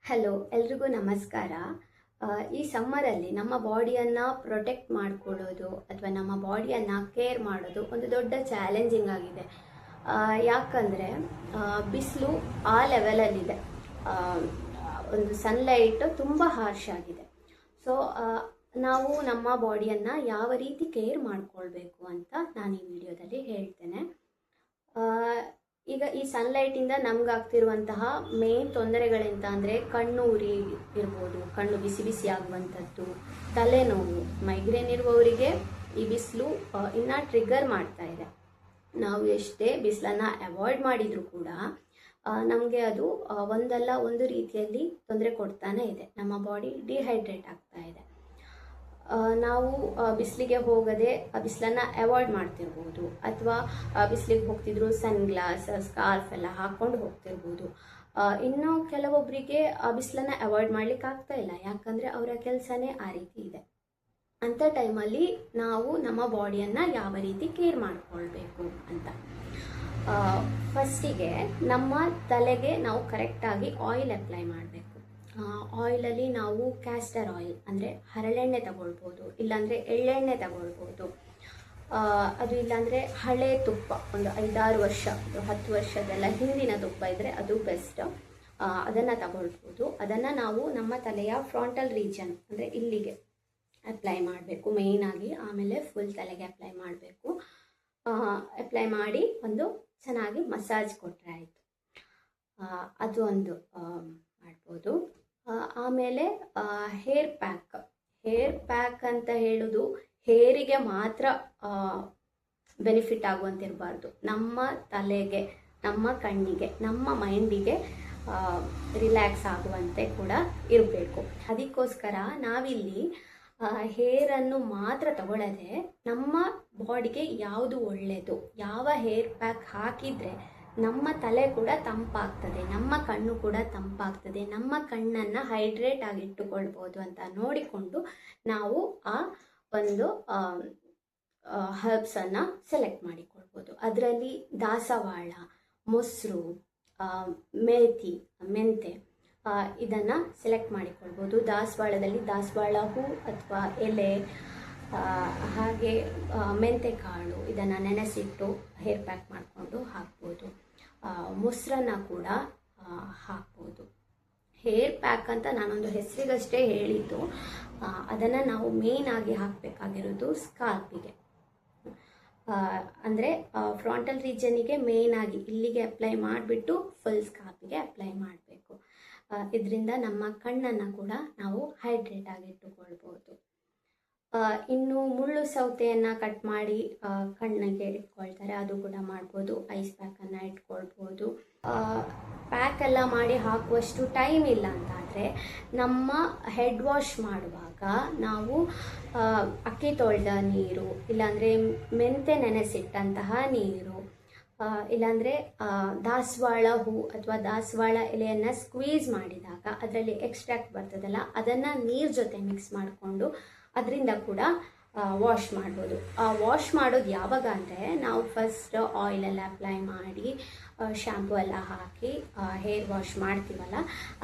Hello, ಎಲ್ರಿಗೂ ನಮಸ್ಕಾರ. ಈ ಸಮ್ಮರಲ್ಲಿ ನಮ್ಮ ಬಾಡಿಯನ್ನು ಪ್ರೊಟೆಕ್ಟ್ ಮಾಡ್ಕೊಳ್ಳೋದು ಅಥವಾ ನಮ್ಮ ಬಾಡಿಯನ್ನು ಕೇರ್ ಮಾಡೋದು ಒಂದು ದೊಡ್ಡ ಚಾಲೆಂಜಿಂಗ್ ಆಗಿದೆ. ಯಾಕಂದರೆ ಬಿಸಿಲು ಆ ಲೆವೆಲಲ್ಲಿದೆ. ಒಂದು ಸನ್ಲೈಟ್ ತುಂಬ ಹಾರ್ಶ್ ಆಗಿದೆ. ಸೊ ನಾವು ನಮ್ಮ ಬಾಡಿಯನ್ನು ಯಾವ ರೀತಿ ಕೇರ್ ಮಾಡ್ಕೊಳ್ಬೇಕು ಅಂತ ನಾನು ಈ ವಿಡಿಯೋದಲ್ಲಿ ಹೇಳ್ತೇನೆ. ಈಗ ಈ ಸನ್ಲೈಟಿಂದ ನಮಗಾಗ್ತಿರುವಂತಹ ಮೇನ್ ತೊಂದರೆಗಳೆಂತ ಅಂದರೆ ಕಣ್ಣು ಉರಿ ಇರ್ಬೋದು, ಕಣ್ಣು ಬಿಸಿ ಬಿಸಿ ಆಗುವಂಥದ್ದು, ತಲೆನೋವು, ಮೈಗ್ರೇನ್ ಇರುವವರಿಗೆ ಈ ಬಿಸಿಲು ಇನ್ನೂ ಟ್ರಿಗರ್ ಮಾಡ್ತಾ ಇದೆ. ನಾವು ಎಷ್ಟೇ ಬಿಸಿಲನ್ನು ಅವಾಯ್ಡ್ ಮಾಡಿದರೂ ಕೂಡ ನಮಗೆ ಅದು ಒಂದಲ್ಲ ಒಂದು ರೀತಿಯಲ್ಲಿ ತೊಂದರೆ ಕೊಡ್ತಾನೆ ಇದೆ. ನಮ್ಮ ಬಾಡಿ ಡಿಹೈಡ್ರೇಟ್ ಆಗ್ತಾ ಇದೆ. ನಾವು ಬಿಸಿಲಿಗೆ ಹೋಗದೆ ಬಿಸಿಲನ್ನು ಅವಾಯ್ಡ್ ಮಾಡ್ತಿರ್ಬೋದು, ಅಥವಾ ಬಿಸಿಲಿಗೆ ಹೋಗ್ತಿದ್ರು ಸನ್ ಗ್ಲಾಸ್, ಸ್ಕಾರ್ಫ್ ಎಲ್ಲ ಹಾಕ್ಕೊಂಡು ಹೋಗ್ತಿರ್ಬೋದು. ಇನ್ನು ಕೆಲವೊಬ್ಬರಿಗೆ ಬಿಸಿಲನ್ನು ಅವಾಯ್ಡ್ ಮಾಡ್ಲಿಕ್ಕೆ ಆಗ್ತಾ ಇಲ್ಲ, ಯಾಕಂದರೆ ಅವರ ಕೆಲಸನೇ ಆ ರೀತಿ ಇದೆ. ಅಂಥ ಟೈಮಲ್ಲಿ ನಾವು ನಮ್ಮ ಬಾಡಿಯನ್ನು ಯಾವ ರೀತಿ ಕೇರ್ ಮಾಡ್ಕೊಳ್ಬೇಕು ಅಂತ, ಫಸ್ಟಿಗೆ ನಮ್ಮ ತಲೆಗೆ ನಾವು ಕರೆಕ್ಟಾಗಿ ಆಯಿಲ್ ಅಪ್ಲೈ ಮಾಡಬೇಕು. ಆಯಿಲಲ್ಲಿ ನಾವು ಕ್ಯಾಸ್ಟರ್ ಆಯಿಲ್ ಅಂದರೆ ಹರಳೆಣ್ಣೆ ತಗೊಳ್ಬೋದು, ಇಲ್ಲಾಂದರೆ ಎಳ್ಳೆಣ್ಣೆ ತಗೊಳ್ಬೋದು. ಅದು ಇಲ್ಲಾಂದರೆ ಹಳೆ ತುಪ್ಪ, ಒಂದು 5-6 ವರ್ಷ, 10 ವರ್ಷದೆಲ್ಲ ಹಿಂದಿನ ತುಪ್ಪ ಇದ್ದರೆ ಅದು ಬೆಸ್ಟ್. ಅದನ್ನು ತಗೊಳ್ಬೋದು. ಅದನ್ನು ನಾವು ನಮ್ಮ ತಲೆಯ ಫ್ರಾಂಟಲ್ ರೀಜನ್ ಅಂದರೆ ಇಲ್ಲಿಗೆ ಅಪ್ಲೈ ಮಾಡಬೇಕು ಮೇಯ್ನಾಗಿ. ಆಮೇಲೆ ಫುಲ್ ತಲೆಗೆ ಅಪ್ಲೈ ಮಾಡಬೇಕು. ಅಪ್ಲೈ ಮಾಡಿ ಒಂದು ಚೆನ್ನಾಗಿ ಮಸಾಜ್ ಕೊಟ್ಟರೆ ಆಯಿತು. ಅದು ಒಂದು ಮಾಡ್ಬೋದು. ಆಮೇಲೆ ಹೇರ್ ಪ್ಯಾಕ್ ಅಂತ ಹೇಳೋದು ಹೇರಿಗೆ ಮಾತ್ರ ಬೆನಿಫಿಟ್ ಆಗುವಂತಿರಬಾರ್ದು. ನಮ್ಮ ತಲೆಗೆ, ನಮ್ಮ ಕಣ್ಣಿಗೆ, ನಮ್ಮ ಮೈಂಡಿಗೆ ರಿಲ್ಯಾಕ್ಸ್ ಆಗುವಂತೆ ಕೂಡ ಇರಬೇಕು. ಅದಕ್ಕೋಸ್ಕರ ನಾವಿಲ್ಲಿ ಹೇರನ್ನು ಮಾತ್ರ ತಗೊಳ್ಳದೆ ನಮ್ಮ ಬಾಡಿಗೆ ಯಾವುದು ಒಳ್ಳೆಯದು, ಯಾವ ಹೇರ್ ಪ್ಯಾಕ್ ಹಾಕಿದರೆ ನಮ್ಮ ತಲೆ ಕೂಡ ತಂಪಾಗ್ತದೆ, ನಮ್ಮ ಕಣ್ಣು ಕೂಡ ತಂಪಾಗ್ತದೆ, ನಮ್ಮ ಕಣ್ಣನ್ನು ಹೈಡ್ರೇಟ್ ಆಗಿ ಇಟ್ಟುಕೊಳ್ಬೋದು ಅಂತ ನೋಡಿಕೊಂಡು ನಾವು ಆ ಒಂದು ಹರ್ಬ್ಸನ್ನು ಸೆಲೆಕ್ಟ್ ಮಾಡಿಕೊಳ್ಬೋದು. ಅದರಲ್ಲಿ ದಾಸವಾಳ, ಮೊಸರು, ಮೆಂತೆ ಇದನ್ನು ಸೆಲೆಕ್ಟ್ ಮಾಡಿಕೊಳ್ಬೋದು. ದಾಸವಾಳದಲ್ಲಿ ದಾಸವಾಳ ಹೂ ಅಥವಾ ಎಲೆ, ಹಾಗೆ ಮೆಂತೆ ಕಾಳು ಇದನ್ನು ನೆನೆಸಿಟ್ಟು ಹೇರ್ ಪ್ಯಾಕ್ ಮಾಡಿಕೊಂಡು ಹಾಕ್ಬೋದು. ಮೊಸರನ್ನು ಕೂಡ ಹಾಕ್ಬೋದು. ಹೇರ್ ಪ್ಯಾಕ್ ಅಂತ ನಾನೊಂದು ಹೆಸರಿಗಷ್ಟೇ ಹೇಳಿದ್ದು. ಅದನ್ನು ನಾವು ಮೇಯ್ನಾಗಿ ಹಾಕಬೇಕಾಗಿರೋದು ಸ್ಕಾಲ್ಪಿಗೆ, ಅಂದರೆ ಫ್ರಾಂಟಲ್ ರೀಜನಿಗೆ ಮೇಯ್ನಾಗಿ ಇಲ್ಲಿಗೆ ಅಪ್ಲೈ ಮಾಡಿಬಿಟ್ಟು ಫುಲ್ ಸ್ಕಾಲ್ಪಿಗೆ ಅಪ್ಲೈ ಮಾಡಬೇಕು. ಇದರಿಂದ ನಮ್ಮ ಕಣ್ಣನ್ನು ಕೂಡ ನಾವು ಹೈಡ್ರೇಟ್ ಆಗಿ ಇಟ್ಟುಕೊಳ್ಬೋದು. ಇನ್ನು ಮುಳ್ಳು ಸೌತೆಯನ್ನು ಕಟ್ ಮಾಡಿ ಕಣ್ಣಿಗೆ ಇಟ್ಕೊಳ್ತಾರೆ, ಅದು ಕೂಡ ಮಾಡ್ಬೋದು. ಐಸ್ ಪ್ಯಾಕನ್ನು ಇಟ್ಕೊಳ್ಬೋದು. ಪ್ಯಾಕ್ ಎಲ್ಲ ಮಾಡಿ ಹಾಕುವಷ್ಟು ಟೈಮ್ ಇಲ್ಲ ಅಂತಾದರೆ ನಮ್ಮ ಹೆಡ್ ವಾಶ್ ಮಾಡುವಾಗ ನಾವು ಅಕ್ಕಿ ತೊಳೆದ ನೀರು, ಇಲ್ಲಾಂದರೆ ಮೆಂತೆ ನೆನೆಸಿಟ್ಟಂತಹ ನೀರು, ಇಲ್ಲಾಂದರೆ ದಾಸವಾಳ ಹೂ ಅಥವಾ ದಾಸವಾಳ ಎಲೆಯನ್ನು ಸ್ಕ್ವೀಸ್ ಮಾಡಿದಾಗ ಅದರಲ್ಲಿ ಎಕ್ಸ್ಟ್ರಾಕ್ಟ್ ಬರ್ತದಲ್ಲ, ಅದನ್ನು ನೀರು ಜೊತೆ ಮಿಕ್ಸ್ ಮಾಡಿಕೊಂಡು ಅದರಿಂದ ಕೂಡ ವಾಶ್ ಮಾಡ್ಬೋದು. ವಾಶ್ ಮಾಡೋದು ಯಾವಾಗ ಅಂದರೆ ನಾವು ಫಸ್ಟ್ ಆಯಿಲೆಲ್ಲ ಅಪ್ಲೈ ಮಾಡಿ ಶ್ಯಾಂಪು ಎಲ್ಲ ಹಾಕಿ ಹೇರ್ ವಾಶ್ ಮಾಡ್ತೀವಲ್ಲ,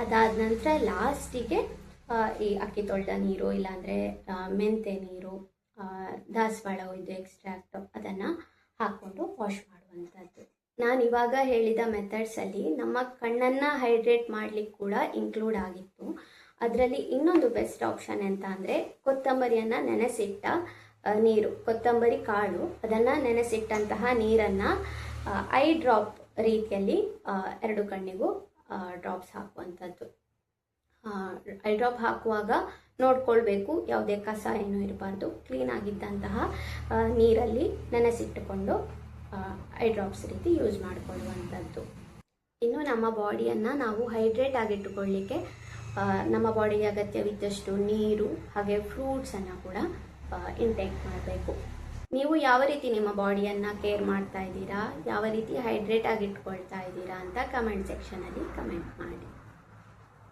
ಅದಾದ ನಂತರ ಲಾಸ್ಟಿಗೆ ಈ ಅಕ್ಕಿ ತೊಳೆದ ನೀರು, ಇಲ್ಲಾಂದರೆ ಮೆಂತೆ ನೀರು, ದಾಸವಾಳ ಇದು ಎಕ್ಸ್ಟ್ರಾಕ್ಟ್ ಅದನ್ನು ಹಾಕ್ಕೊಂಡು ವಾಶ್ ಮಾಡುವಂಥದ್ದು. ನಾನು ಇವಾಗ ಹೇಳಿದ ಮೆಥಡ್ಸಲ್ಲಿ ನಮ್ಮ ಕಣ್ಣನ್ನು ಹೈಡ್ರೇಟ್ ಮಾಡಲಿಕ್ಕೆ ಕೂಡ ಇನ್ಕ್ಲೂಡ್ ಆಗಿತ್ತು. ಅದರಲ್ಲಿ ಇನ್ನೊಂದು ಬೆಸ್ಟ್ ಆಪ್ಷನ್ ಅಂತ ಅಂದರೆ ಕೊತ್ತಂಬರಿಯನ್ನು ನೆನೆಸಿಟ್ಟ ನೀರು, ಕೊತ್ತಂಬರಿ ಕಾಳು, ಅದನ್ನು ನೆನೆಸಿಟ್ಟಂತಹ ನೀರನ್ನು ಐ ಡ್ರಾಪ್ ರೀತಿಯಲ್ಲಿ 2 ಕಣ್ಣಿಗೂ ಡ್ರಾಪ್ಸ್ ಹಾಕುವಂಥದ್ದು. ಐ ಡ್ರಾಪ್ ಹಾಕುವಾಗ ನೋಡ್ಕೊಳ್ಬೇಕು, ಯಾವುದೇ ಕಸ ಏನೂ ಇರಬಾರ್ದು. ಕ್ಲೀನಾಗಿದ್ದಂತಹ ನೀರಲ್ಲಿ ನೆನೆಸಿಟ್ಟುಕೊಂಡು ಐ ಡ್ರಾಪ್ಸ್ ರೀತಿ ಯೂಸ್ ಮಾಡಿಕೊಳ್ಳುವಂಥದ್ದು. ಇನ್ನು ನಮ್ಮ ಬಾಡಿಯನ್ನು ನಾವು ಹೈಡ್ರೇಟ್ ಆಗಿಟ್ಟುಕೊಳ್ಳಿಕ್ಕೆ ನಮ್ಮ ಬಾಡಿಗೆ ಅಗತ್ಯವಿದ್ದಷ್ಟು ನೀರು ಹಾಗೆ ಫ್ರೂಟ್ಸನ್ನು ಕೂಡ ಇಂಟೇಕ್ ಮಾಡಬೇಕು. ನೀವು ಯಾವ ರೀತಿ ನಿಮ್ಮ ಬಾಡಿಯನ್ನು ಕೇರ್ ಮಾಡ್ತಾ ಇದ್ದೀರಾ, ಯಾವ ರೀತಿ ಹೈಡ್ರೇಟ್ ಆಗಿ ಇಟ್ಕೊಳ್ತಾ ಇದ್ದೀರಾ ಅಂತ ಕಮೆಂಟ್ ಸೆಕ್ಷನಲ್ಲಿ ಕಮೆಂಟ್ ಮಾಡಿ.